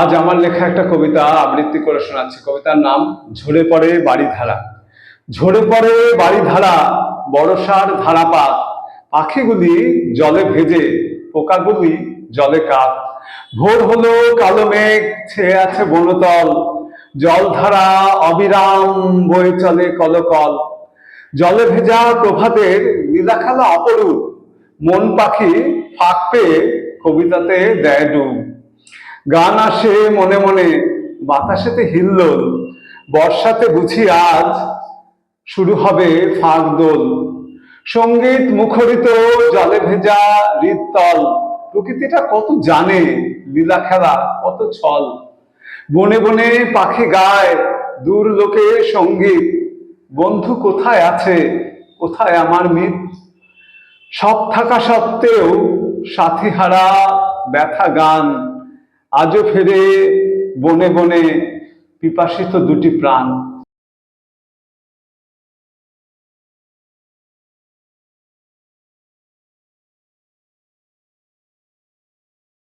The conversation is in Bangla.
আজ আমার লেখা একটা কবিতা আবৃত্তি করে শোনাচ্ছি। কবিতার নাম ঝরে পড়ে বাড়িধারা। ঝরে পড়ে বাড়িধারা, বড়সার ধারাপাত, পাখিগুলি জলে ভেজে, পোকাগুলি জলে কাত। ভোর হলো, কালো মেঘ ছেয়ে আছে বনতল, জলধারা অবিরাম বয়ে চলে কলকল। জলে ভেজা প্রভাতের নীলাখালা অপরূপ, মন পাখি ফাঁক পেয়ে কবিতাতে দেয় ডুব। গান আসে মনে মনে, বাতাসেতে হিল্লোল, বর্ষাতে বুঝি আজ শুরু হবে ফাঁক দোল। সঙ্গীত মুখরিত জলে ভেজা হৃদতল, প্রকৃতিটা কত জানে, লীলা খেলা কত ছল। বনে বনে পাখি গায় দূর লোকে সঙ্গীত, বন্ধু কোথায় আছে, কোথায় আমার মিত। সব থাকা সত্ত্বেও সাথী হারা ব্যথা গান, আজও ফেরে বনে বনে পিপাসিত দুটি প্রাণ।